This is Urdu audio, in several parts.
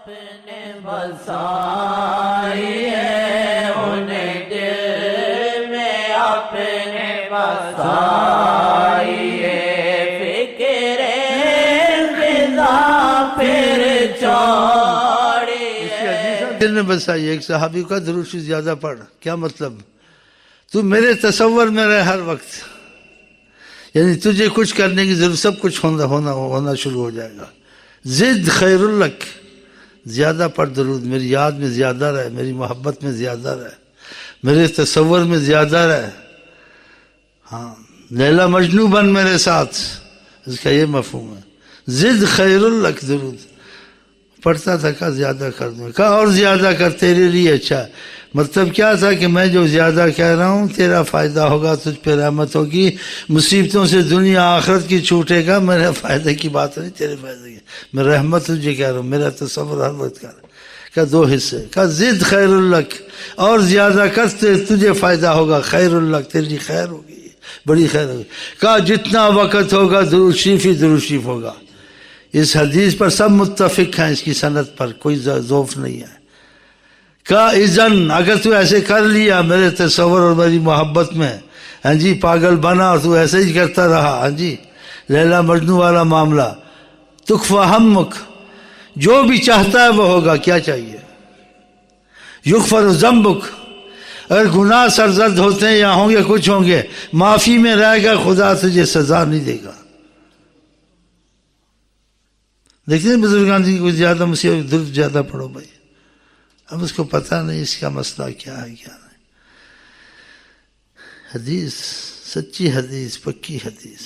اپنے بسائی ہے انہیں دل میں اپنے بسائی ہے فکر خدا پھر چھوڑی ہے دل میں بسائی. ایک صحابی کا درود شریف زیادہ پڑھ. کیا مطلب؟ تو میرے تصور میں رہے ہر وقت، یعنی تجھے کچھ کرنے کی ضرورت، سب کچھ ہونا شروع ہو جائے گا. زد خیر الک، زیادہ پڑھ درود، میری یاد میں زیادہ رہے، میری محبت میں زیادہ رہے، میرے تصور میں زیادہ رہے. ہاں، لیلا مجنوں بن میرے ساتھ، اس کا یہ مفہوم ہے. زد خیر الک درود پڑھتا تھا، کہا زیادہ کر دوں، کہا اور زیادہ کر، تیرے لیے اچھا ہے. مطلب کیا تھا کہ میں جو زیادہ کہہ رہا ہوں تیرا فائدہ ہوگا، تجھ پہ رحمت ہوگی، مصیبتوں سے دنیا آخرت کی چھوٹے گا. میرے فائدے کی بات نہیں، تیرے فائدے کی. میں رحمت تجھے کہہ رہا ہوں، میرا تصور ہر وقت کر رہا. کہ دو حصے، کہ زد خیر الک، اور زیادہ کر تجھے فائدہ ہوگا، خیر الک تیری لیے خیر ہوگی، بڑی خیر ہوگی. کہا جتنا وقت ہوگا درود شریف ہی درود شریف ہوگا. اس حدیث پر سب متفق ہیں، اس کی سند پر کوئی ذوف نہیں ہے. کہا اذن اگر تو ایسے کر لیا میرے تصور اور میری محبت میں، ہاں جی، پاگل بنا اور تو ایسے ہی کرتا رہا، ہاں جی، لیلا مجنوں والا معاملہ، تکفا ہمک، جو بھی چاہتا ہے وہ ہوگا. کیا چاہیے؟ یغفر ذنبک، اگر گناہ سرزد ہوتے ہیں یا ہوں گے کچھ ہوں گے، معافی میں رہے گا، خدا تجھے سزا نہیں دے گا. دیکھتے ہیں بزرگان جی کو زیادہ مصیبت، درد زیادہ پڑھو بھائی. اب اس کو پتہ نہیں اس کا مسئلہ کیا ہے کیا نہیں. حدیث سچی حدیث، پکی حدیث.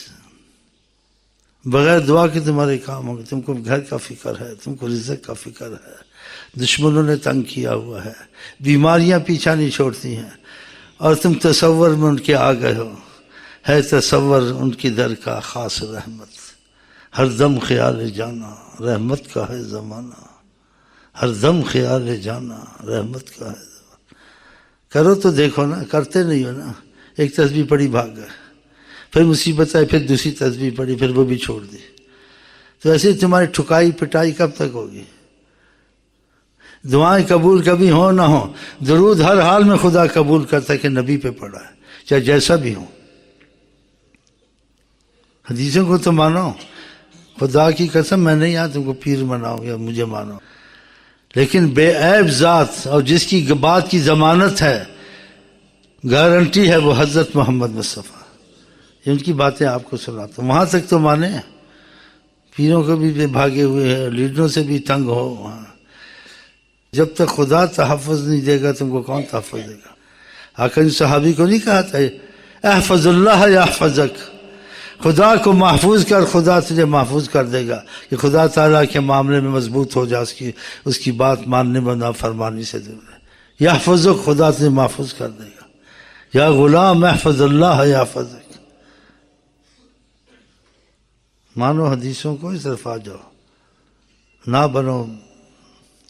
بغیر دعا کے تمہارے کام ہوگا. تم کو گھر کا فکر ہے، تم کو رزق کا فکر ہے، دشمنوں نے تنگ کیا ہوا ہے، بیماریاں پیچھا نہیں چھوڑتی ہیں، اور تم تصور میں ان کے آ گئے ہو. ہے تصور ان کی در کا خاص رحمت، ہر دم خیال جانا رحمت کا ہے زمانہ، ہر دم خیال جانا رحمت کا ہے زمانہ. کرو تو دیکھو نا، کرتے نہیں ہو نا. ایک تسبیح پڑھی بھاگ گئے، پھر مصیبت آئی، پھر دوسری تسبیح پڑھی، پھر وہ بھی چھوڑ دی. تو ایسے تمہاری ٹھکائی پٹائی کب تک ہوگی؟ دعائیں قبول کبھی ہوں نہ ہوں، درود ہر حال میں خدا قبول کرتا ہے کہ نبی پہ پڑھا ہے، چاہے جیسا بھی ہو. حدیثوں کو تو مانو. خدا کی قسم میں نہیں یہاں تم کو پیر مناؤ یا مجھے مانو، لیکن بے عیب ذات اور جس کی بات کی ضمانت ہے، گارنٹی ہے، وہ حضرت محمد مصطفیٰ. یہ ان کی باتیں آپ کو سناتا ہوں، وہاں تک تو مانے. پیروں کو بھی بے بھاگے ہوئے ہیں، لیڈروں سے بھی تنگ ہو. وہاں جب تک خدا تحفظ نہیں دے گا تم کو کون تحفظ دے گا؟ آقا نے صحابی کو نہیں کہا تھا احفظ اللہ یحفظک، خدا کو محفوظ کر، خدا تجھے محفوظ کر دے گا. کہ خدا تعالیٰ کے معاملے میں مضبوط ہو جا، اس کی بات ماننے میں نافرمانی سے دور ہے. یحفظک، خدا تجھے محفوظ کر دے گا. یا غلام احفظ اللہ یحفظک. مانو حدیثوں کو، اس طرف آ جاؤ، نہ بنو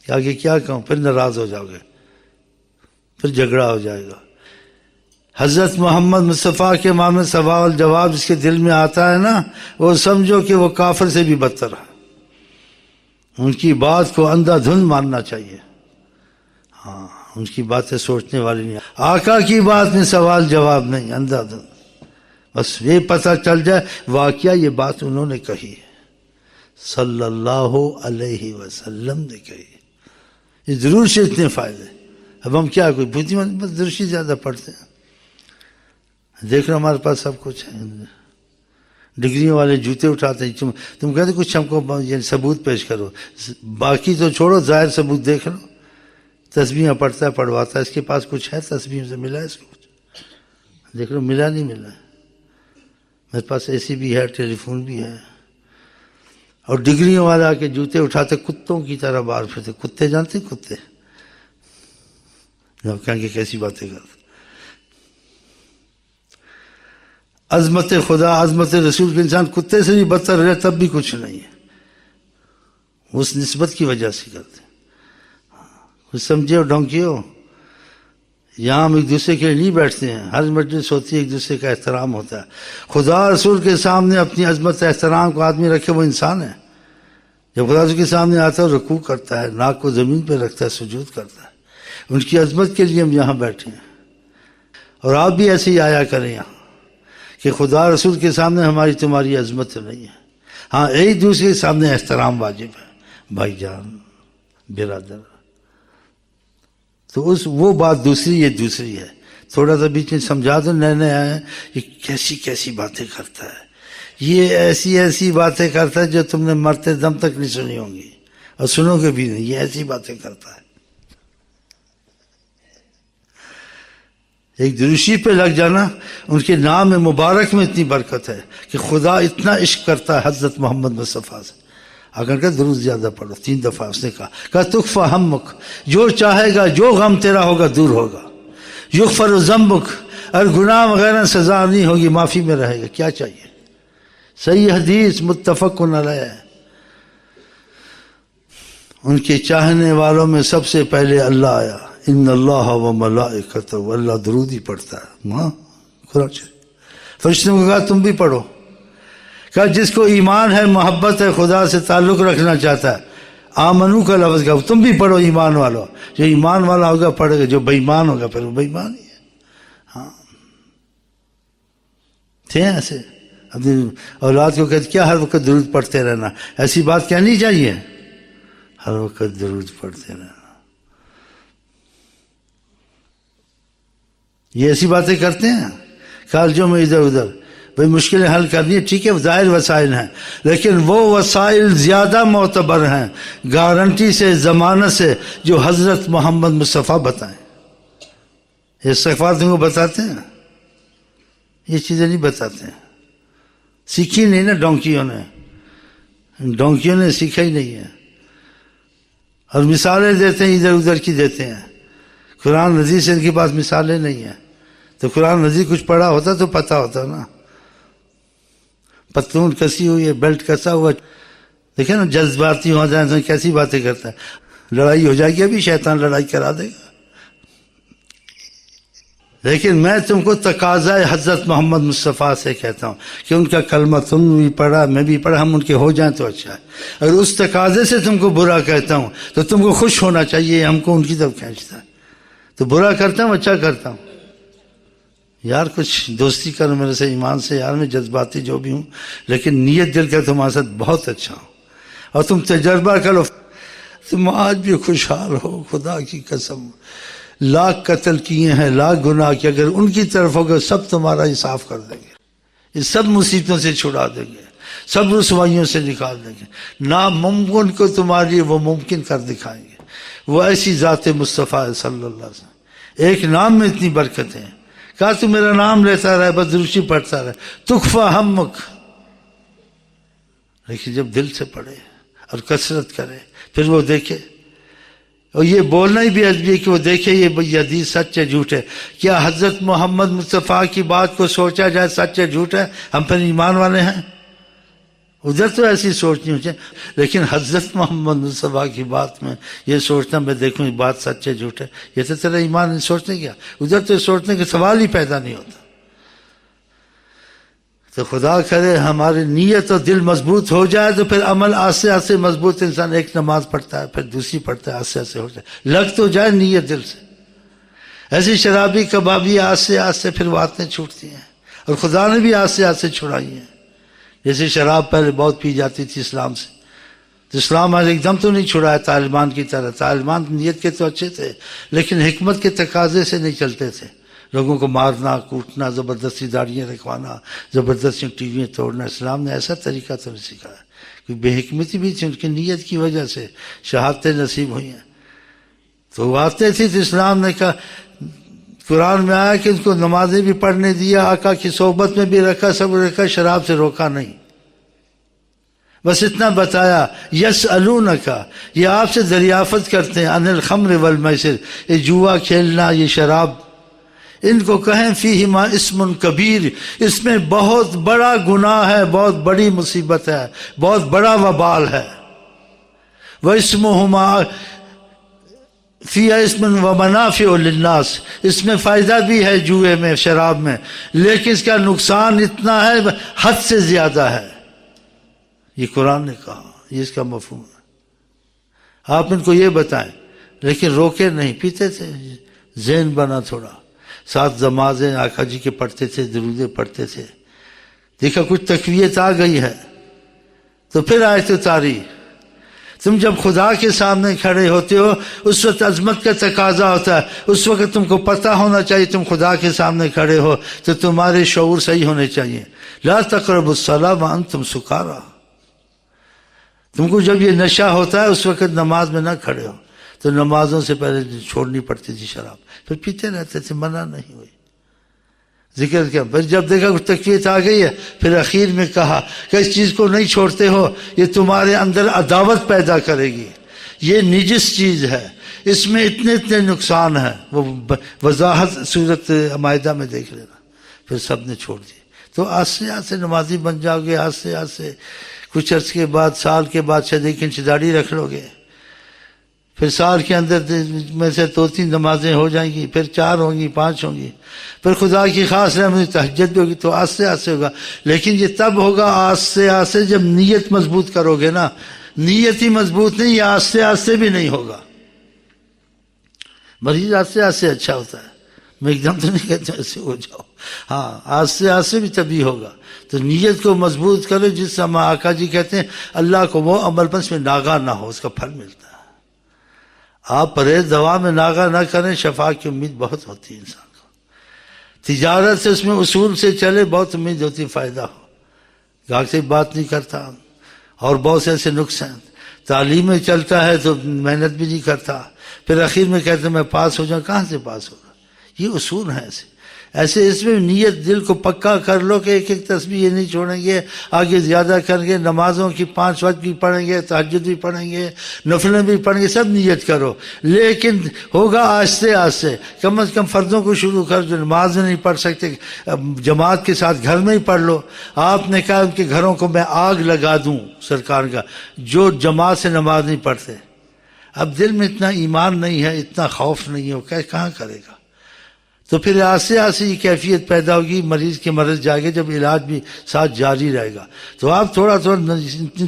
کہ آگے کیا کہوں، پھر ناراض ہو جاؤ گے، پھر جھگڑا ہو جائے گا. حضرت محمد مصطفیٰ کے معاملے سوال جواب جس کے دل میں آتا ہے نا، وہ سمجھو کہ وہ کافر سے بھی بدتر ہے. ان کی بات کو اندھا دھند ماننا چاہیے. ہاں، ان کی باتیں سوچنے والی نہیں. آقا کی بات میں سوال جواب نہیں، اندھا دھند. بس یہ پتہ چل جائے واقعہ یہ بات انہوں نے کہی ہے، صلی اللہ علیہ وسلم نے کہی. یہ ضرور سے اتنے فائدے. اب ہم کیا کوئی بھوتی بس درشی زیادہ پڑھتے ہیں. دیکھ رہے ہمارے پاس سب کچھ ہے. ڈگریوں والے جوتے اٹھاتے ہیں. تم کہتے کچھ ہم کو ثبوت پیش کرو. باقی تو چھوڑو، ظاہر ثبوت دیکھ لو. تسبیحیں پڑھتا ہے، پڑھواتا ہے، اس کے پاس کچھ ہے تسبیح سے ملا ہے اس کو کچھ؟ دیکھ لو، ملا نہیں ملا. میرے پاس اے سی بھی ہے، ٹیلی فون بھی ہے. اور ڈگریوں والے آ کے جوتے اٹھاتے کتوں کی طرح باہر پھرتے. کتے جانتے ہیں؟ کتے جب کہیں کہ کیسی باتیں کرتے. عظمت خدا، عظمت رسول کے انسان کتے سے بھی بدتر رہے تب بھی کچھ نہیں ہے. اس نسبت کی وجہ سے کرتے. کچھ سمجھے ہو ڈونکی ہو. یہاں ہم ایک دوسرے کے لیے نہیں بیٹھتے ہیں، ہر مجلس ہوتی ہے، ایک دوسرے کا احترام ہوتا ہے. خدا رسول کے سامنے اپنی عظمت احترام کو آدمی رکھے وہ انسان ہے. جب خدا کے سامنے آتا ہے رکوع کرتا ہے، ناک کو زمین پہ رکھتا ہے، سجود کرتا ہے. ان کی عظمت کے لیے ہم یہاں بیٹھے ہیں. اور آپ بھی ایسے ہی آیا کریں یہاں کہ خدا رسول کے سامنے ہماری تمہاری عظمت نہیں ہے. ہاں ایک دوسرے کے سامنے احترام واجب ہے، بھائی جان، برادر. تو وہ بات دوسری، یہ دوسری ہے. تھوڑا سا بیچ میں سمجھا دو، نئے نئے آئے ہیں، یہ کیسی کیسی باتیں کرتا ہے، یہ ایسی ایسی باتیں کرتا ہے جو تم نے مرتے دم تک نہیں سنی ہوں گی اور سنو گے بھی نہیں. یہ ایسی باتیں کرتا ہے. ایک دروشی پہ لگ جانا، ان کے نام مبارک میں اتنی برکت ہے کہ خدا اتنا عشق کرتا ہے حضرت محمد مصطفیٰ سے. اگر کہ درود زیادہ پڑھو، 3 دفعہ اس نے کہا تکفی ہمک، جو چاہے گا جو غم تیرا ہوگا دور ہوگا. یغفر ذنبک، اور گناہ وغیرہ سزا نہیں ہوگی، معافی میں رہے گا. کیا چاہیے؟ صحیح حدیث متفق علیہ ہے. ان کے چاہنے والوں میں سب سے پہلے اللہ آیا. ان اللہ و ملائکتہ، اللہ درود ہی پڑھتا ہے. ہاں قرآن فرشتوں کو کہا تم بھی پڑھو. کہا جس کو ایمان ہے، محبت ہے، خدا سے تعلق رکھنا چاہتا ہے، آمنو کا لفظ کہا تم بھی پڑھو. ایمان والو، جو ایمان والا ہوگا پڑھے گا، جو بے ایمان ہوگا پھر وہ بے ایمان ہی ہے. ہاں تھے ایسے اپنی اولاد کو کہتے کیا ہر وقت درود پڑھتے رہنا. ایسی بات کہنی چاہیے، ہر وقت درود پڑھتے رہنا. یہ ایسی باتیں کرتے ہیں کالجوں میں ادھر ادھر. بھائی مشکلیں حل کرنی ہے، ٹھیک ہے، ظاہر وسائل ہیں، لیکن وہ وسائل زیادہ معتبر ہیں گارنٹی سے، ضمانت سے، جو حضرت محمد مصطفیٰ بتائیں. یہ استغفار تم کو بتاتے ہیں، یہ چیزیں نہیں بتاتے ہیں. سیکھی نہیں نا ڈونکیوں نے سیکھا ہی نہیں ہے. اور مثالیں دیتے ہیں ادھر ادھر کی دیتے ہیں. قرآن مجید سے ان کے پاس مثالیں نہیں ہیں. تو قرآن مجید کچھ پڑھا ہوتا تو پتہ ہوتا نا. پتلون کسی ہوئی ہے، بیلٹ کسا ہوا، دیکھیں نا جذباتی ہو جائیں تو کیسی باتیں کرتا ہے. لڑائی ہو جائے گی، ابھی شیطان لڑائی کرا دے گا. لیکن میں تم کو تقاضا حضرت محمد مصطفیٰ سے کہتا ہوں کہ ان کا کلمہ تم بھی پڑھا، میں بھی پڑھا، ہم ان کے ہو جائیں تو اچھا ہے. اگر اس تقاضے سے تم کو برا کہتا ہوں تو تم کو خوش ہونا چاہیے، ہم کو ان کی طرف کھینچتا ہے. تو برا کرتا ہوں، اچھا کرتا ہوں. یار کچھ دوستی کرو میرے سے، ایمان سے. یار میں جذباتی جو بھی ہوں، لیکن نیت دل کا تمہارے ساتھ بہت اچھا ہوں. اور تم تجربہ کرو، تم آج بھی خوشحال ہو. خدا کی قسم، لاکھ قتل کیے ہیں، لاکھ گناہ کیے، اگر ان کی طرف ہوگا سب تمہارا ہی صاف کر دیں گے. یہ سب مصیبتوں سے چھڑا دیں گے، سب رسوائیوں سے نکال دیں گے. ناممکن کو تمہارے لیے وہ ممکن کر دکھائیں گے. وہ ایسی ذات مصطفیٰ صلی اللہ علیہ وسلم. ایک نام میں اتنی برکتیں ہیں. کہا تو میرا نام لیتا رہے، بس درشی پڑھتا رہے، تکفی ہمک. لیکن جب دل سے پڑھے اور کثرت کرے، پھر وہ دیکھے. اور یہ بولنا ہی بھی عجیب ہے کہ وہ دیکھے یہ حدیث سچ ہے جھوٹ ہے. کیا حضرت محمد مصطفیٰ کی بات کو سوچا جائے سچ ہے جھوٹ ہے، ہم پھر ایمان والے ہیں. ادھر تو ایسی سوچ نہیں ہوتی، لیکن حضرت محمد مصطفیٰ کی بات میں یہ سوچنا، میں دیکھوں یہ بات سچ ہے جھوٹ ہے، یہ تو تیرا ایمان نہیں. سوچنے کیا، ادھر تو سوچنے کا سوال ہی پیدا نہیں ہوتا. تو خدا کرے ہماری نیت اور دل مضبوط ہو جائے تو پھر عمل آستے آستے مضبوط. انسان ایک نماز پڑھتا ہے، پھر دوسری پڑھتا ہے، آستے آستے ہو جائے، لگ تو جائے نیت دل سے. ایسی شرابی کبابی آستے آستے پھر باتیں چھوٹتی ہیں، اور خدا نے بھی آستے آستے چھڑائی ہیں. جیسے شراب پہلے بہت پی جاتی تھی اسلام سے، تو اسلام آج ایک دم تو نہیں چھڑایا طالبان کی طرح. طالبان نیت کے تو اچھے تھے، لیکن حکمت کے تقاضے سے نہیں چلتے تھے. لوگوں کو مارنا کوٹنا، زبردستی داڑیاں رکھوانا، زبردستی ٹی ویاں توڑنا. اسلام نے ایسا طریقہ تو نہیں سکھایا. کیونکہ بے حکمتی بھی تھی، ان کی نیت کی وجہ سے شہادتیں نصیب ہوئی ہیں. تو وہ آتے تھے تو اسلام نے کہا، قرآن میں آیا کہ ان کو نمازیں بھی پڑھنے دیا، آقا کی صحبت میں بھی رکھا، سب رکھا، شراب سے روکا نہیں. بس اتنا بتایا، یسألونک، یہ آپ سے دریافت کرتے ہیں، عن الخمر والمیسر، یہ جوا کھیلنا، یہ شراب. ان کو کہیں فیہما اسم کبیر، اس میں بہت بڑا گناہ ہے، بہت بڑی مصیبت ہے، بہت بڑا وبال ہے. واسمہما فی اسم ومنافع للناس، اس میں فائدہ بھی ہے جوئے میں، شراب میں، لیکن اس کا نقصان اتنا ہے حد سے زیادہ ہے. یہ قرآن نے کہا، یہ اس کا مفہوم ہے. آپ ان کو یہ بتائیں، لیکن روکے نہیں. پیتے تھے، ذہن بنا تھوڑا. 7 نمازیں آقا جی کے پڑھتے تھے، درودیں پڑھتے تھے. دیکھا کچھ تقویت آ گئی ہے تو پھر آیت اتاری. تم جب خدا کے سامنے کھڑے ہوتے ہو اس وقت عظمت کا تقاضا ہوتا ہے. اس وقت تم کو پتہ ہونا چاہیے تم خدا کے سامنے کھڑے ہو تو تمہارے شعور صحیح ہونے چاہیے. لا تقربوا الصلاۃ وانتم سکارى. تم کو جب یہ نشہ ہوتا ہے اس وقت نماز میں نہ کھڑے ہو. تو نمازوں سے پہلے چھوڑنی پڑتی تھی شراب، پھر پیتے رہتے تھے، منع نہیں ہوئی. ذکر کیا. پھر جب دیکھا کچھ تقویت آ گئی ہے پھر اخیر میں کہا کہ اس چیز کو نہیں چھوڑتے ہو یہ تمہارے اندر عداوت پیدا کرے گی، یہ نجس چیز ہے، اس میں اتنے نقصان ہیں. وہ وضاحت صورت مائدہ میں دیکھ لینا. پھر سب نے چھوڑ دی. تو آہستہ نمازی بن جاؤ گے. آہستہ کچھ عرصے کے بعد، سال کے بعد شاید 1 انچ داڑھی رکھ لو گے. پھر سال کے اندر میں سے 2-3 نمازیں ہو جائیں گی، پھر 4 ہوں گی، 5 ہوں گی. پھر خدا کی خاص رحمت تہجد بھی ہوگی. تو آہستہ ہوگا. لیکن یہ تب ہوگا آہستہ جب نیت مضبوط کرو گے نا. نیت ہی مضبوط نہیں، یہ آہستہ بھی نہیں ہوگا. مریض آہستہ اچھا ہوتا ہے. میں ایک دم تو نہیں کہتا ایسے ہو جاؤ. ہاں آہستہ بھی تبھی ہوگا. تو نیت کو مضبوط کرو. جس سے ہم آقا جی کہتے ہیں اللہ کو وہ عمل پر اس میں ناغہ نہ ہو، اس کا پھل ملتا ہے. آپ پرہیز دوا میں ناغہ نہ کریں، شفا کی امید بہت ہوتی ہے انسان کو. تجارت سے، اس میں اصول سے چلے، بہت امید ہوتی ہے فائدہ ہو. گاہک سے بات نہیں کرتا اور بہت سے ایسے نقص ہیں. تعلیم میں چلتا ہے تو محنت بھی نہیں کرتا، پھر اخیر میں کہتے ہیں میں پاس ہو جاؤں. کہاں سے پاس ہوگا؟ یہ اصول ہیں ایسے اس میں نیت دل کو پکا کر لو کہ ایک تسبیح یہ نہیں چھوڑیں گے، آگے زیادہ کریں گے. نمازوں کی 5 وقت بھی پڑھیں گے، تہجد بھی پڑھیں گے، نفلیں بھی پڑھیں گے، سب نیت کرو. لیکن ہوگا آہستہ. کم از کم فرضوں کو شروع کر. جو نماز میں نہیں پڑھ سکتے جماعت کے ساتھ گھر میں ہی پڑھ لو. آپ نے کہا ان کے گھروں کو میں آگ لگا دوں سرکار کا جو جماعت سے نماز نہیں پڑھتے. اب دل میں اتنا ایمان نہیں ہے، اتنا خوف نہیں ہے، کہاں کرے گا؟ تو پھر آہستہ یہ کیفیت پیدا ہوگی. مریض کے مرض جائے گا جب علاج بھی ساتھ جاری رہے گا. تو آپ تھوڑا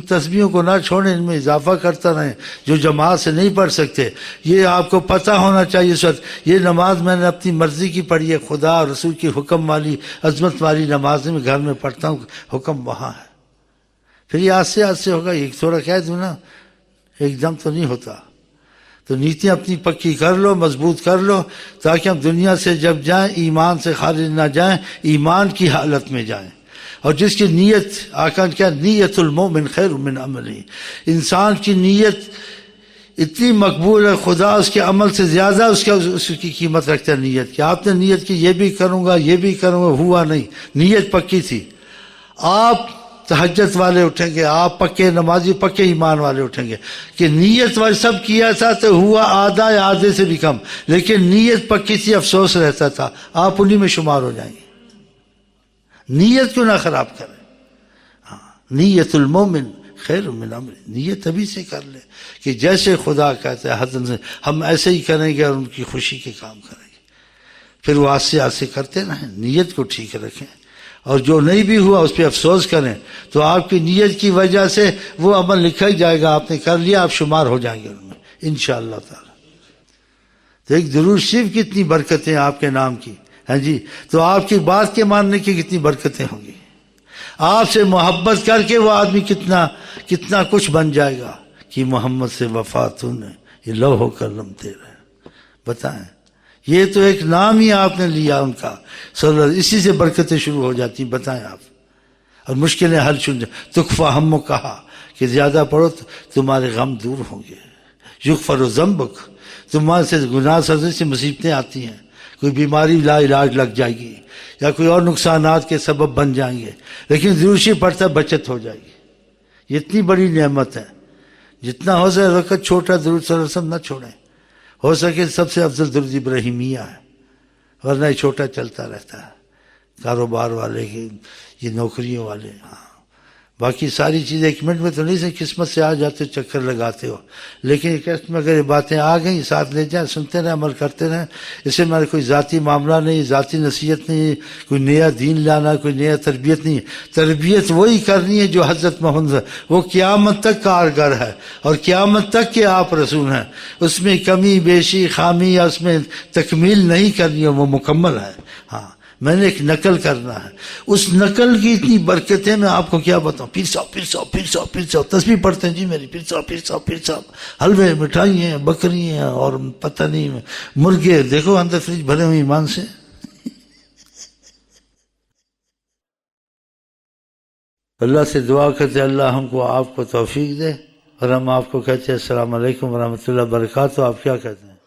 تسبیحوں کو نہ چھوڑیں، ان میں اضافہ کرتا رہیں. جو جماعت سے نہیں پڑھ سکتے یہ آپ کو پتہ ہونا چاہیے اس وقت یہ نماز میں نے اپنی مرضی کی پڑھی ہے، خدا اور رسول کی حکم والی عظمت والی نماز میں گھر میں پڑھتا ہوں، حکم وہاں ہے. پھر یہ آہستہ ہوگا. ایک تھوڑا کہہ دوں نا، ایک دم تو نہیں ہوتا. تو نیتیں اپنی پکی کر لو، مضبوط کر لو، تاکہ ہم دنیا سے جب جائیں ایمان سے خارج نہ جائیں، ایمان کی حالت میں جائیں. اور جس کی نیت آقا نے کیا نیت المومن خیر من عملی. انسان کی نیت اتنی مقبول ہے، خدا اس کے عمل سے زیادہ اس کی قیمت رکھتا ہے نیت کی. آپ نے نیت کی یہ بھی کروں گا یہ بھی کروں گا، ہوا نہیں. نیت پکی تھی. آپ تہجد والے اٹھیں گے، آپ پکے نمازی پکے ایمان والے اٹھیں گے کہ نیت والے سب کیا تھا تو ہوا آدھا یا آدھے سے بھی کم، لیکن نیت پکی تھی، افسوس رہتا تھا. آپ انہی میں شمار ہو جائیں گے. نیت کیوں نہ خراب کریں. ہاں نیت المومن خیر من عمل. نیت ابھی سے کر لیں کہ جیسے خدا کہتا ہے حضرت سے ہم ایسے ہی کریں گے اور ان کی خوشی کے کام کریں گے. پھر وہ آہستہ کرتے رہیں، نیت کو ٹھیک رکھیں. اور جو نہیں بھی ہوا اس پہ افسوس کریں. تو آپ کی نیت کی وجہ سے وہ عمل لکھا ہی جائے گا. آپ نے کر لیا، آپ شمار ہو جائیں گے ان میں انشاءاللہ تعالی. تو ایک درود شریف کی اتنی برکتیں آپ کے نام کی ہیں جی. تو آپ کی بات کے ماننے کی کتنی برکتیں ہوں گی. آپ سے محبت کر کے وہ آدمی کتنا کچھ بن جائے گا کہ محمد سے وفا تو نے یہ لوح و قلم تیرے. بتائیں یہ تو ایک نام ہی آپ نے لیا ان کا صلی اللہ علیہ وسلم، اسی سے برکتیں شروع ہو جاتی. بتائیں آپ. اور مشکلیں حل چھن جائیں. تکفا ہم کہا کہ زیادہ پڑھو تو تمہارے غم دور ہوں گے. یغفر ذنبک، تمہارے سے گناہ سزا سے مصیبتیں آتی ہیں، کوئی بیماری لا علاج لگ جائے گی یا کوئی اور نقصانات کے سبب بن جائیں گے، لیکن ضروری پڑتا ہے بچت ہو جائے گی. یہ اتنی بڑی نعمت ہے. جتنا ہو سکے وقت چھوٹا درود صلی اللہ علیہ وسلم نہ چھوڑیں. ہو سکے سب سے افضل درود ابراہیمیہ ہے، ورنہ یہ چھوٹا چلتا رہتا ہے. کاروبار والے یہ نوکریوں والے، ہاں باقی ساری چیزیں 1 منٹ میں تو نہیں سے قسمت سے آ جاتے ہو، چکر لگاتے ہو، لیکن ایک قسم میں اگر یہ باتیں آ گئیں ساتھ لے جائیں، سنتے رہیں، عمل کرتے رہیں. اس سے ہمارا کوئی ذاتی معاملہ نہیں، ذاتی نصیحت نہیں، کوئی نیا دین لانا، کوئی نیا تربیت نہیں. تربیت وہی کرنی ہے جو حضرت محمد، وہ قیامت تک کارگر ہے اور قیامت تک کے آپ رسول ہیں. اس میں کمی بیشی خامی یا اس میں تکمیل نہیں کرنی ہے، وہ مکمل ہے. ہاں میں نے ایک نقل کرنا ہے، اس نقل کی اتنی برکتیں میں آپ کو کیا بتاؤں. پیر صاحب تسبیح پڑھتے ہیں جی میری، پیر صاحب حلوے مٹھائی ہیں، بکری ہیں اور پتہ نہیں مرغے، دیکھو اندر فریج بھرے ہوئے ایمان سے. اللہ سے دعا کرتے اللہ ہم کو آپ کو توفیق دے، اور ہم آپ کو کہتے ہیں السلام علیکم ورحمۃ اللہ وبرکاتہ. آپ کیا کہتے ہیں؟